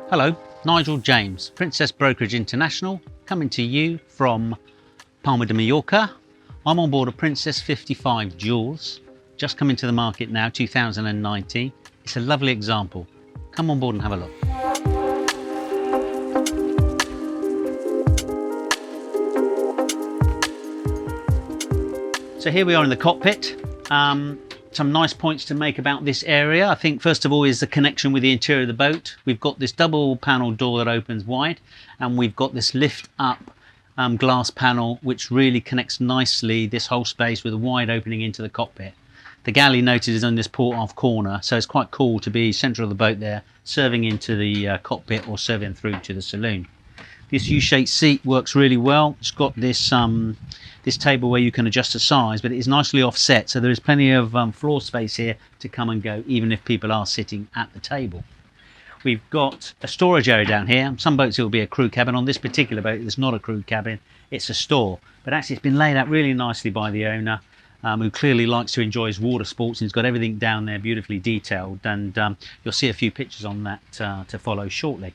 Hello, Nigel James, Princess Brokerage International, coming to you from Palma de Mallorca. I'm on board a Princess 55 Jules, just coming to the market now, 2019. It's a lovely example. Come on board and have a look. So here we are in the cockpit. Some nice points to make about this area. I think first of all is the connection with the interior of the boat. We've got this double panel door that opens wide, and we've got this lift up glass panel which really connects nicely this whole space with a wide opening into the cockpit. The galley noted is on this port aft corner, so it's quite cool to be centre of the boat there, serving into the cockpit or serving through to the saloon. This U-shaped seat works really well. It's got this this table where you can adjust the size, but it is nicely offset, so there is plenty of floor space here to come and go, even if people are sitting at the table. We've got a storage area down here. Some boats it will be a crew cabin. On this particular boat, it's not a crew cabin, it's a store. But actually it's been laid out really nicely by the owner, who clearly likes to enjoy his water sports, and he's got everything down there beautifully detailed, and you'll see a few pictures on that to follow shortly.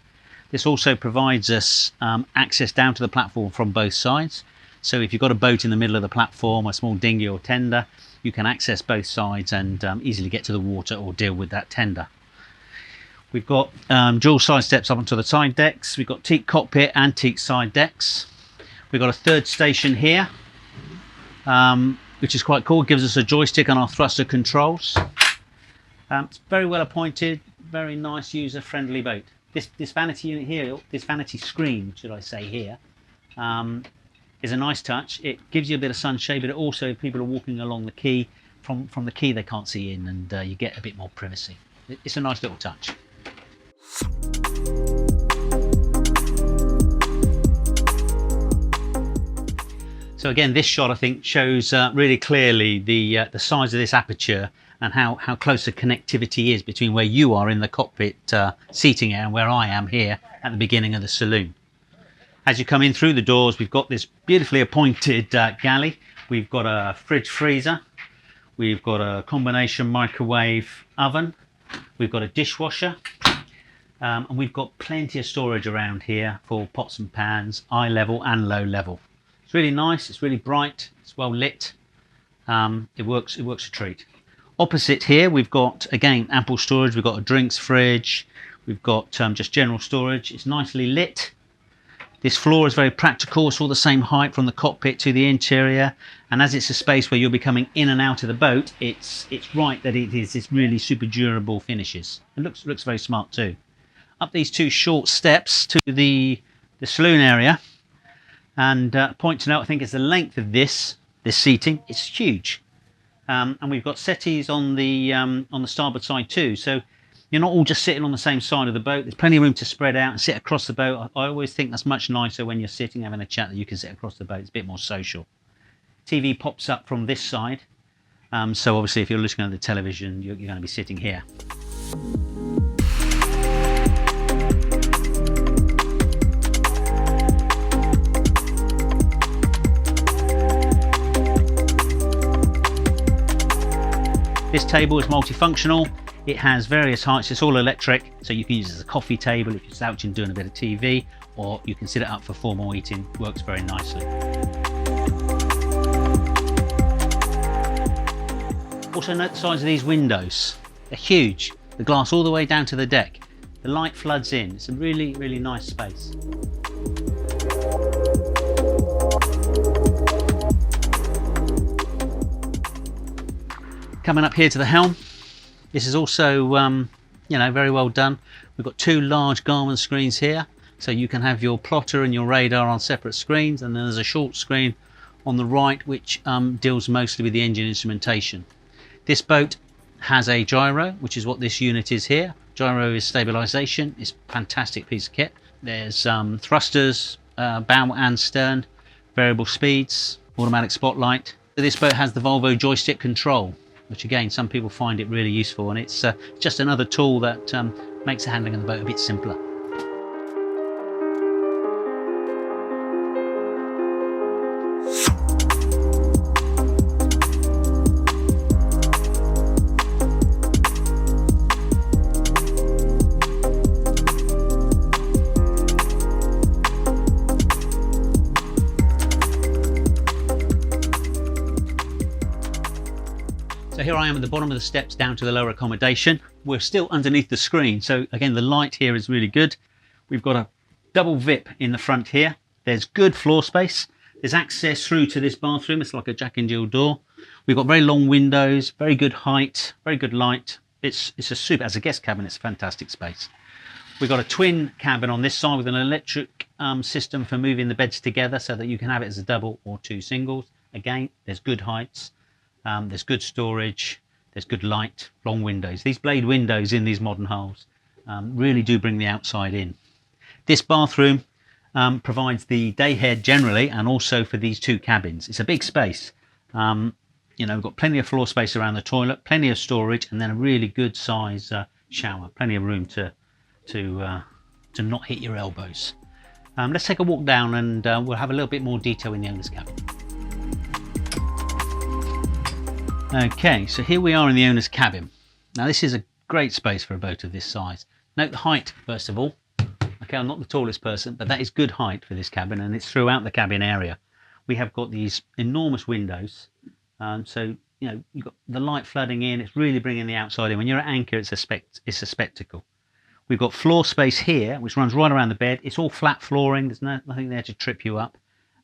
This also provides us access down to the platform from both sides. So if you've got a boat in the middle of the platform, a small dinghy or tender, you can access both sides and easily get to the water or deal with that tender. We've got dual side steps up onto the side decks. We've got Teak cockpit and Teak side decks. We've got a third station here, which is quite cool. It gives us a joystick on our thruster controls. It's very well appointed, very nice user-friendly boat. This vanity unit here, this vanity screen, should I say here, is a nice touch. It gives you a bit of sunshade, but it also, if people are walking along the quay, from the quay they can't see in, and you get a bit more privacy. It's a nice little touch. So again, this shot I think shows really clearly the size of this aperture and how close the connectivity is between where you are in the cockpit seating area and where I am here at the beginning of the saloon. As you come in through the doors, we've got this beautifully appointed galley. We've got a fridge freezer. We've got a combination microwave oven. We've got a dishwasher. And we've got plenty of storage around here for pots and pans, eye level and low level. It's really nice, it's really bright, it's well lit. It works a treat. Opposite here, we've got, again, ample storage. We've got a drinks fridge. We've got just general storage. It's nicely lit. This floor is very practical. It's all the same height from the cockpit to the interior, and as it's a space where you'll be coming in and out of the boat, it's right that it is this really super durable finishes. It looks very smart too. Up these two short steps to the saloon area, and point to note, I think, is the length of this seating. It's huge, and we've got settees on the starboard side too. So you're not all just sitting on the same side of the boat. There's plenty of room to spread out and sit across the boat. I always think that's much nicer when you're sitting having a chat, that you can sit across the boat. It's a bit more social. TV pops up from this side. So obviously if you're looking at the television, you're going to be sitting here. This table is multifunctional. It has various heights. It's all electric, so you can use it as a coffee table if you're slouching doing a bit of TV, or you can sit it up for formal eating. Works very nicely. Also note the size of these windows. They're huge. The glass all the way down to the deck. The light floods in. It's a really, really nice space. Coming up here to the helm. This is also, very well done. We've got two large Garmin screens here, so you can have your plotter and your radar on separate screens, and then there's a short screen on the right which deals mostly with the engine instrumentation. This boat has a gyro, which is what this unit is here. Gyro is stabilisation. It's a fantastic piece of kit. There's thrusters, bow and stern, variable speeds, automatic spotlight. This boat has the Volvo joystick control, which again, some people find it really useful, and it's just another tool that makes the handling of the boat a bit simpler. I am at the bottom of the steps down to the lower accommodation. We're still underneath the screen, so again the light here is really good. We've got a double VIP in the front here. There's good floor space. There's access through to this bathroom. It's like a Jack and Jill door. We've got very long windows, very good height, very good light. It's a super, as a guest cabin, it's a fantastic space. We've got a twin cabin on this side with an electric system for moving the beds together so that you can have it as a double or two singles. Again, there's good heights, there's good storage, there's good light, long windows. These blade windows in these modern hulls really do bring the outside in. This bathroom provides the day head generally, and also for these two cabins. It's a big space. You know, we've got plenty of floor space around the toilet, plenty of storage, and then a really good size shower. Plenty of room to not hit your elbows. Let's take a walk down, and we'll have a little bit more detail in the owner's cabin. Okay, so here we are in the owner's cabin. Now this is a great space for a boat of this size. Note the height first of all. Okay, I'm not the tallest person, but that is good height for this cabin, and it's throughout the cabin area. We have got these enormous windows, so you know you've got the light flooding in. It's really bringing the outside in. When you're at anchor, it's a spectacle. We've got floor space here, which runs right around the bed. It's all flat flooring. There's nothing there to trip you up,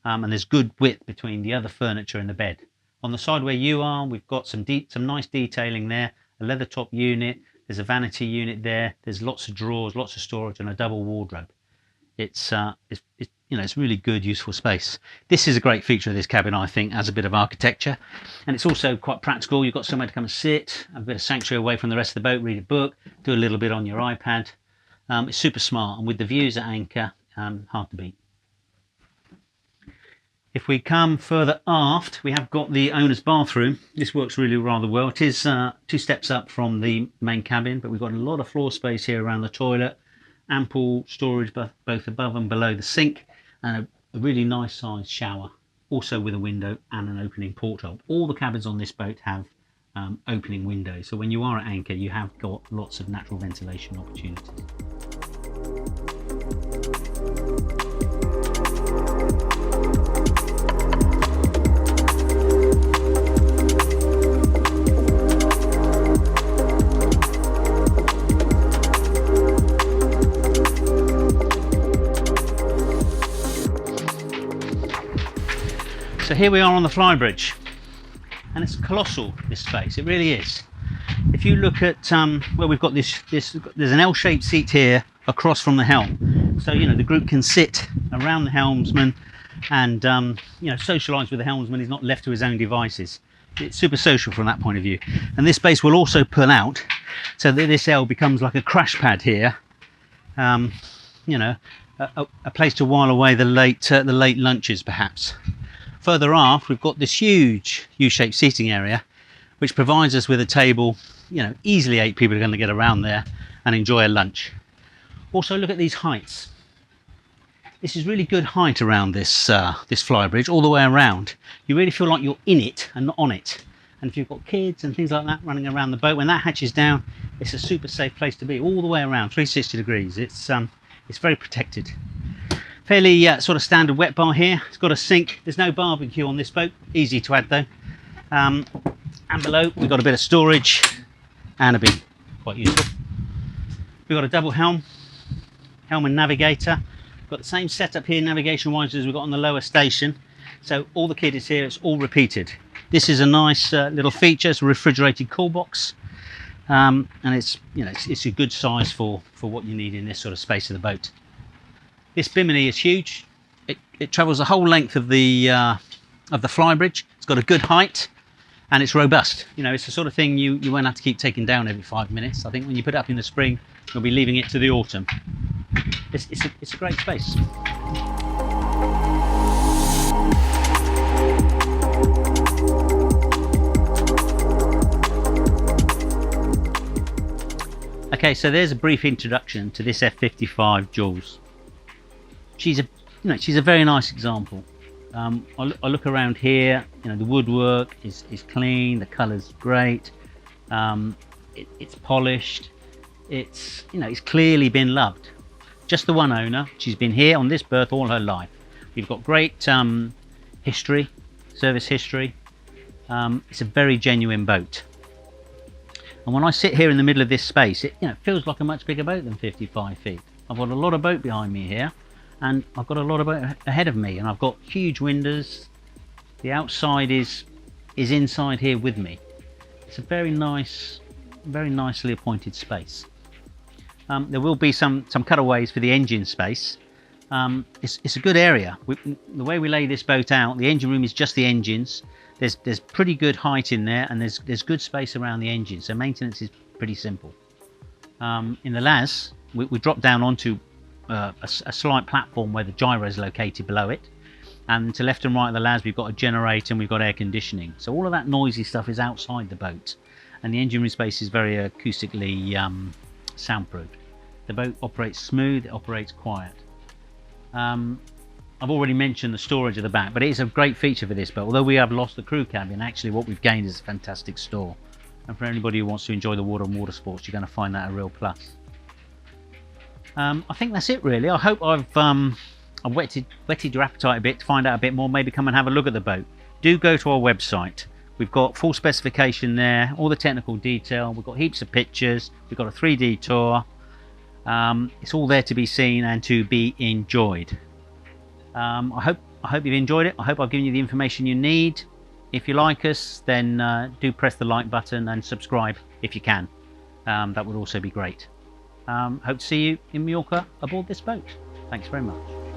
and there's good width between the other furniture and the bed. On the side where you are, we've got some nice detailing there. A leather top unit. There's a vanity unit there. There's lots of drawers, lots of storage, and a double wardrobe. It's you know, it's really good, useful space. This is a great feature of this cabin, I think, as a bit of architecture, and it's also quite practical. You've got somewhere to come and sit, a bit of sanctuary away from the rest of the boat, read a book, do a little bit on your iPad. It's super smart, and with the views at anchor, hard to beat. If we come further aft, we have got the owner's bathroom. This works really rather well. It is 2 steps up from the main cabin, but we've got a lot of floor space here around the toilet, ample storage both above and below the sink, and a really nice sized shower, also with a window and an opening porthole. All the cabins on this boat have opening windows, so when you are at anchor you have got lots of natural ventilation opportunities. So here we are on the Flybridge, and it's colossal, this space. It really is. If you look at where we've got this, there's an L-shaped seat here across from the helm, so you know the group can sit around the helmsman and you know, socialise with the helmsman. He's not left to his own devices. It's super social from that point of view. And this space will also pull out, so that this L becomes like a crash pad here. You know, a place to while away the late lunches, perhaps. Further aft, we've got this huge U-shaped seating area, which provides us with a table. You know, easily 8 people are going to get around there and enjoy a lunch. Also, look at these heights. This is really good height around this this Flybridge, all the way around. You really feel like you're in it and not on it. And if you've got kids and things like that running around the boat, when that hatches down, it's a super safe place to be, all the way around, 360 degrees. It's very protected. Fairly sort of standard wet bar here. It's got a sink. There's no barbecue on this boat. Easy to add though. And below we've got a bit of storage and a bin. Quite useful. We've got a double helm and navigator. We've got the same setup here navigation wise as we've got on the lower station. So all the kit is here. It's all repeated. This is a nice little feature. It's a refrigerated cool box. And it's, you know, it's a good size for what you need in this sort of space of the boat. This bimini is huge. It travels the whole length of the Flybridge. It's got a good height, and it's robust. You know, it's the sort of thing you won't have to keep taking down every 5 minutes. I think when you put it up in the spring, you'll be leaving it to the autumn. It's a great space. Okay, so there's a brief introduction to this F55 Jules. She's a very nice example. I look around here. You know, the woodwork is clean. The colour's great. It's polished. It's clearly been loved. Just the one owner. She's been here on this berth all her life. We've got great history, service history. It's a very genuine boat. And when I sit here in the middle of this space, it feels like a much bigger boat than 55 feet. I've got a lot of boat behind me here, and I've got a lot of boat ahead of me, and I've got huge windows. The outside is inside here with me. It's a very nicely appointed space. There will be some cutaways for the engine space. It's a good area. The way we lay this boat out, the engine room is just the engines. There's pretty good height in there, and there's good space around the engine, so maintenance is pretty simple. In the LAS, we drop down onto a slight platform where the gyro is located below it, and to left and right of the LAS we've got a generator and we've got air conditioning. So all of that noisy stuff is outside the boat, and the engine room space is very acoustically soundproofed. The boat operates smooth, it operates quiet. I've already mentioned the storage at the back, but it is a great feature for this boat. Although we have lost the crew cabin, actually what we've gained is a fantastic store. And for anybody who wants to enjoy the water and water sports, you're going to find that a real plus. I think that's it really. I hope I've whetted your appetite a bit to find out a bit more. Maybe come and have a look at the boat. Do go to our website. We've got full specification there, all the technical detail. We've got heaps of pictures. We've got a 3D tour. It's all there to be seen and to be enjoyed. I hope you've enjoyed it. I hope I've given you the information you need. If you like us, then do press the like button and subscribe if you can. That would also be great. Hope to see you in Mallorca aboard this boat. Thanks very much.